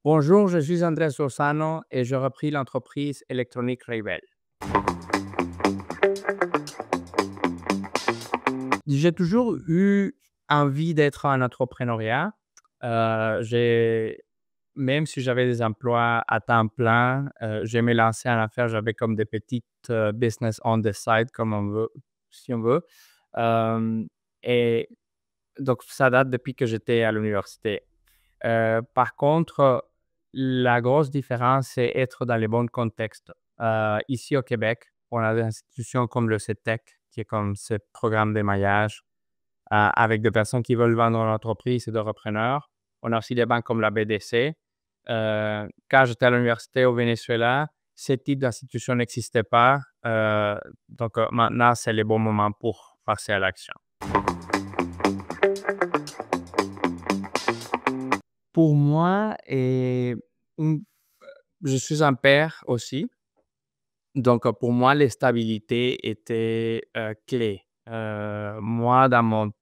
Bonjour, je suis Andrés Lozano et je repris l'entreprise électronique Rayvel. J'ai toujours eu envie d'être en entrepreneuriat. J'ai Même si j'avais des emplois à temps plein, j'aimais lancer en affaires. J'avais comme des petites, business on the side comme on veut si on veut. Hem et donc ça date depuis que j'étais à l'université. Par contre, la grosse différence, c'est être dans les bons contextes. Ici au Québec, on a des institutions comme le CETEC, qui est comme ce programme d'émaillage, avec des personnes qui veulent vendre leur entreprise et des repreneurs. On a aussi des banques comme la BDC. Quand j'étais à l'université au Venezuela, ce type d'institution n'existait pas. Donc maintenant, c'est le bon moment pour passer à l'action. Pour moi, mmh, je suis un père aussi. Donc, pour moi, la stabilité était, clé. Moi, dans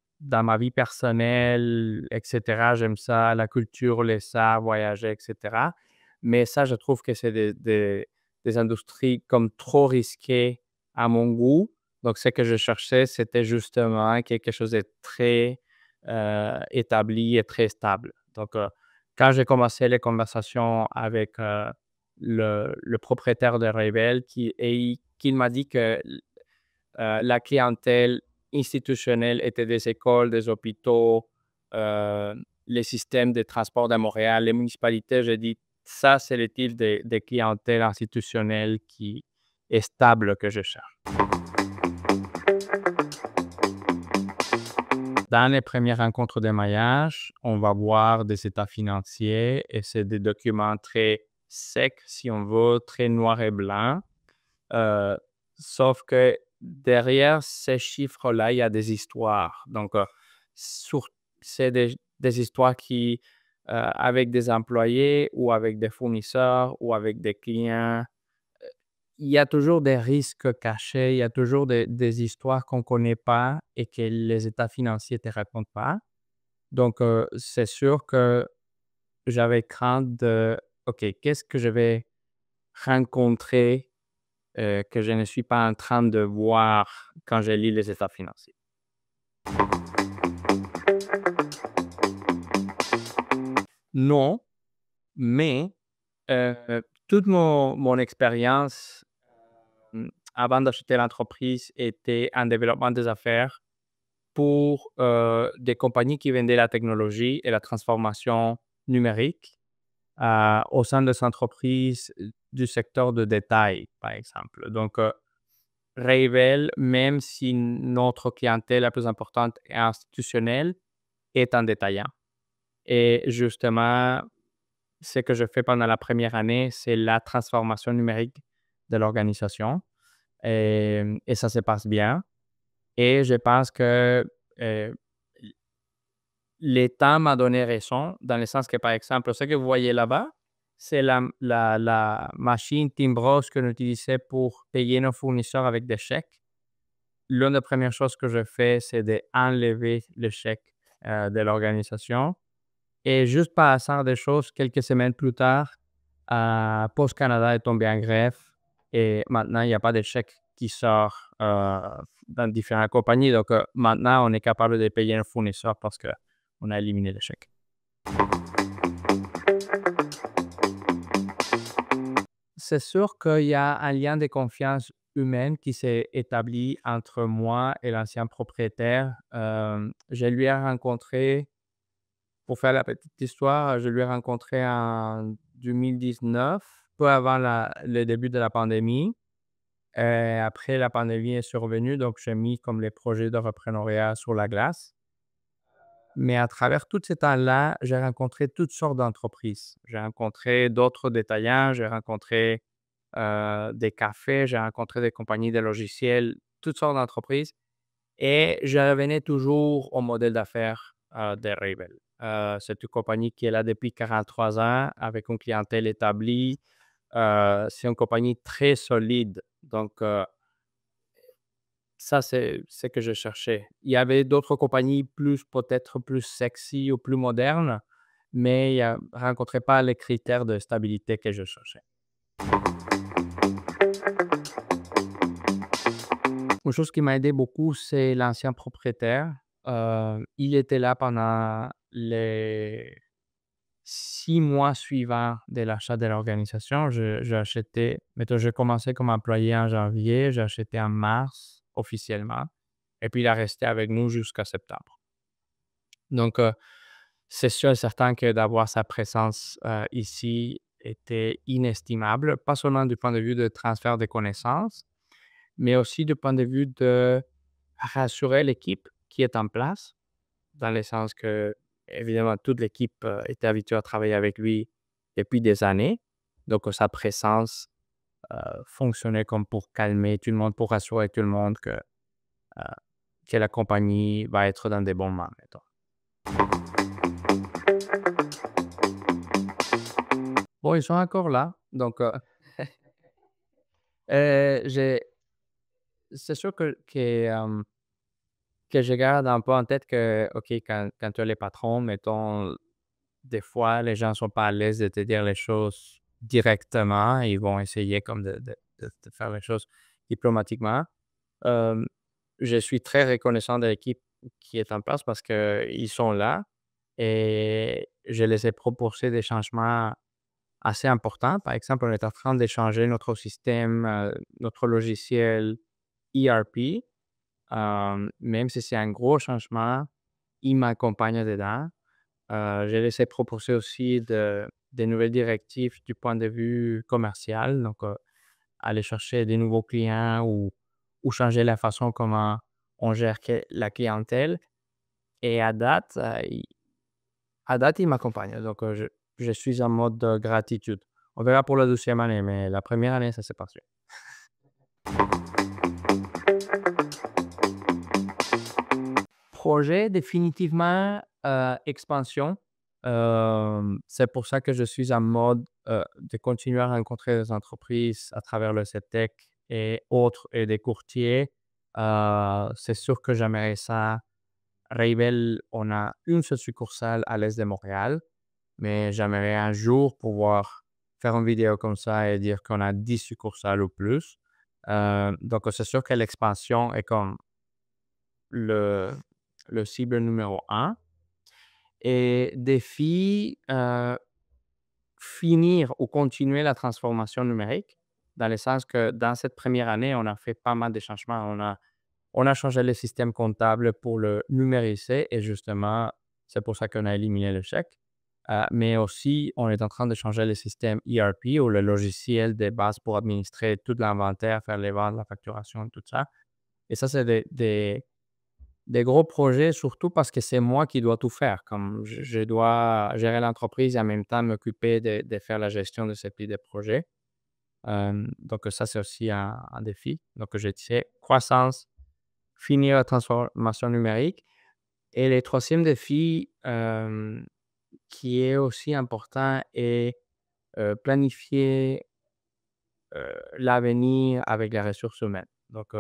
ma vie personnelle et cetera, j'aime ça, la culture, les arts, voyager et cetera. Mais ça, je trouve que c'est des industries comme trop risquées à mon goût. Donc, ce que je cherchais, c'était justement quelque chose de très, établi et très stable. Donc, quand j'ai commencé les conversations avec, le propriétaire de Rebel qui m'a dit que la clientèle institutionnelle était des écoles, des hôpitaux, euh, les systèmes de transport de Montréal, les municipalités. J'ai dit, ça, c'est le type de clientèle institutionnelle qui est stable que je cherche. Dans les premières rencontres de maillage, on va voir des états financiers et c'est des documents très secs, si on veut, très noirs et blancs. Heu, Sauf que derrière ces chiffres-là, il y a des histoires. Donc, sour c'est des histoires qui, avec des employés ou avec des fournisseurs ou avec des clients, il y a toujours des risques cachés, il y a toujours des histoires qu'on ne connaît pas et que les états financiers ne te racontent pas. Donc, c'est sûr que j'avais crainte de: «OK, qu'est-ce que je vais rencontrer que je ne suis pas en train de voir quand je lis les états financiers?» Non, mais toute mon expérience, avant d'acheter l'entreprise était en développement des affaires pour, des compagnies qui vendaient la technologie et la transformation numérique, au sein des entreprises, du secteur de détail, par exemple. Donc, Rayvel, même si notre clientèle la plus importante est institutionnelle, est en détaillant. Et justement, ce que je fais pendant la première année, c'est la transformation numérique de l'organisation et ça se passe bien. Et je pense que euh, l'État m'a donné raison dans le sens que, par exemple, ce que vous voyez là-bas, c'est la machine Timbros que nous utilisons pour payer nos fournisseurs avec des chèques. L'une des premières choses que je fais, c'est d'enlever le chèque de l'organisation. Et juste par hasard des choses, quelques semaines plus tard, Post Canada est tombé en grève et maintenant, il n'y a pas de chèque qui sort dans différentes compagnies. Donc, maintenant, on est capable de payer un fournisseur parce qu'on a éliminé le chèque. C'est sûr qu'il y a un lien de confiance humaine qui s'est établi entre moi et l'ancien propriétaire. Je lui ai rencontré, pour faire la petite histoire, je lui ai rencontré en 2019, peu avant le début de la pandémie. Après, la pandémie est survenue, donc j'ai mis comme les projets de reprenariat sur la glace. Mais à travers tout ce temps-là, j'ai rencontré toutes sortes d'entreprises. J'ai rencontré d'autres détaillants, j'ai rencontré des cafés, j'ai rencontré des compagnies de logiciels, toutes sortes d'entreprises. Et je revenais toujours au modèle d'affaires de Rebel. C'est une compagnie qui est là depuis 43 ans avec une clientèle établie. C'est une compagnie très solide. Donc, ça, c'est ce que je cherchais. Il y avait d'autres compagnies peut-être plus sexy ou plus modernes, mais il ne rencontrait pas les critères de stabilité que je cherchais. Une chose qui m'a aidé beaucoup, c'est l'ancien propriétaire. Il était là pendant les 6 mois suivants de l'achat de l'organisation. J'ai acheté, mettons, j'ai commencé comme employé en janvier, j'ai acheté en mars officiellement, et puis il a resté avec nous jusqu'à septembre. Donc, c'est sûr et certain que d'avoir sa présence ici était inestimable, pas seulement du point de vue de transfert de connaissances, mais aussi du point de vue de rassurer l'équipe qui est en place, dans le sens que, évidemment, toute l'équipe était habituée à travailler avec lui depuis des années. Donc, sa présence fonctionnait comme pour calmer tout le monde, pour rassurer tout le monde que la compagnie va être dans des bons mains, mettons. Bon, ils sont encore là. Donc, j'ai c'est sûr que je garde un peu en tête que, OK, quand tu es le patron, mettons, des fois, les gens ne sont pas à l'aise de te dire les choses directement. Ils vont essayer comme de faire les choses diplomatiquement. Hem, je suis très reconnaissant de l'équipe qui est en place parce qu'ils sont là et je les ai proposé des changements assez importants. Par exemple, on est en train de changer notre système, notre logiciel ERP. Même si c'est un gros changement, il m'accompagne dedans. Je les ai proposé aussi des nouvelles directives du point de vue commercial, donc aller chercher des nouveaux clients ou changer la façon comment on gère la clientèle. Et à date, il m'accompagne. Donc, je suis en mode de gratitude. On verra pour la deuxième année, mais la première année, ça s'est passé. Projet, définitivement, expansion. C'est pour ça que je suis en mode de continuer à rencontrer des entreprises à travers le CETEC et autres et des courtiers. C'est sûr que j'aimerais ça. Rebel, on a une seule succursale à l'est de Montréal, mais j'aimerais un jour pouvoir faire une vidéo comme ça et dire qu'on a 10 succursales ou plus. Donc, c'est sûr que l'expansion est comme le, le cible numéro un. Et défi, finir ou continuer la transformation numérique, dans le sens que dans cette première année, on a fait pas mal de changements. On a changé le système comptable pour le numériser et justement, c'est pour ça qu'on a éliminé le chèque. Mais aussi, on est en train de changer le système ERP ou le logiciel de base pour administrer tout l'inventaire, faire les ventes, la facturation, tout ça. Et ça, c'est des gros projets, surtout parce que c'est moi qui dois tout faire. Comme je dois gérer l'entreprise et en même temps m'occuper de faire la gestion de ce type de projet. Donc ça, c'est aussi un défi. Donc je disais croissance, finir la transformation numérique. Et le troisième défi qui est aussi important est planifier l'avenir avec les ressources humaines. Donc,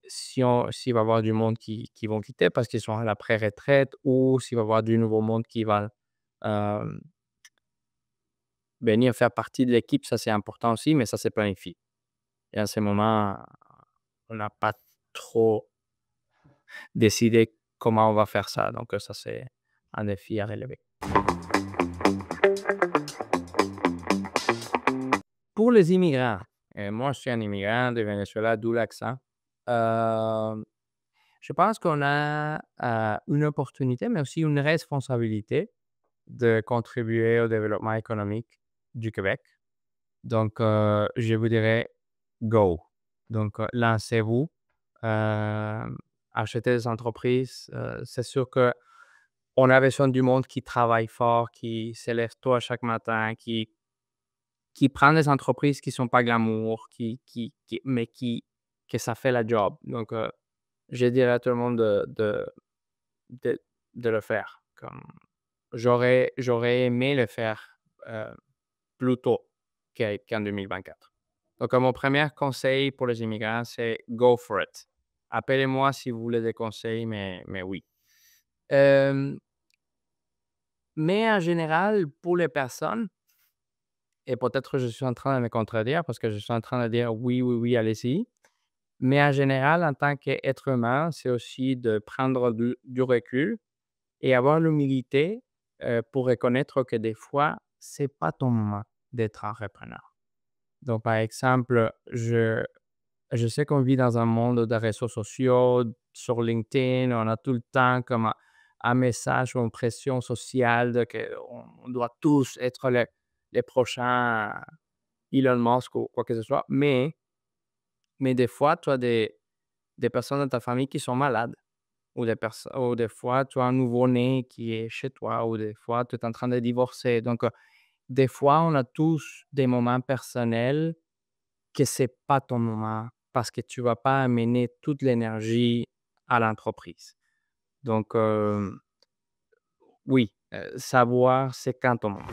s'il va y avoir du monde qui vont quitter parce qu'ils sont à la pré-retraite ou s'il va y avoir du nouveau monde qui va euh, venir faire partie de l'équipe, ça c'est important aussi, mais ça c'est planifié. Et à ce moment, on n'a pas trop décidé comment on va faire ça. Donc, ça c'est un défi à relever. Pour les immigrants, moi je suis un immigrant de Venezuela, d'où l'accent. Euh, Je pense qu'on a une opportunité, mais aussi une responsabilité de contribuer au développement économique du Québec. Donc, je vous dirais go. Donc, lancez-vous, achetez des entreprises. C'est sûr qu'on a besoin du monde qui travaille fort, qui se lève tôt à chaque matin, qui prend des entreprises qui ne sont pas glamour, mais que ça fait la job. Donc, je dirais à tout le monde de, de le faire. Comme j'aurais aimé le faire plus tôt qu'en 2024. Donc, mon premier conseil pour les immigrants, c'est go for it. Appelez-moi si vous voulez des conseils, mais oui. Euh, Mais en général, pour les personnes, et peut-être je suis en train de me contredire parce que je suis en train de dire: «Oui, oui, oui, allez-y». Mais en général, en tant qu'être humain, c'est aussi de prendre du recul et avoir l'humilité, pour reconnaître que des fois, c'est pas ton moment d'être entrepreneur. Donc par exemple, je sais qu'on vit dans un monde de réseaux sociaux, sur LinkedIn, on a tout le temps comme un message ou une pression sociale de qu'on doit tous être les prochains Elon Musk ou quoi que ce soit. Mais des fois, tu as des personnes dans ta famille qui sont malades ou des fois, tu as un nouveau-né qui est chez toi ou des fois, tu es en train de divorcer. Donc, des fois, on a tous des moments personnels que c'est pas ton moment parce que tu vas pas amener toute l'énergie à l'entreprise. Donc, oui, savoir c'est quand ton moment.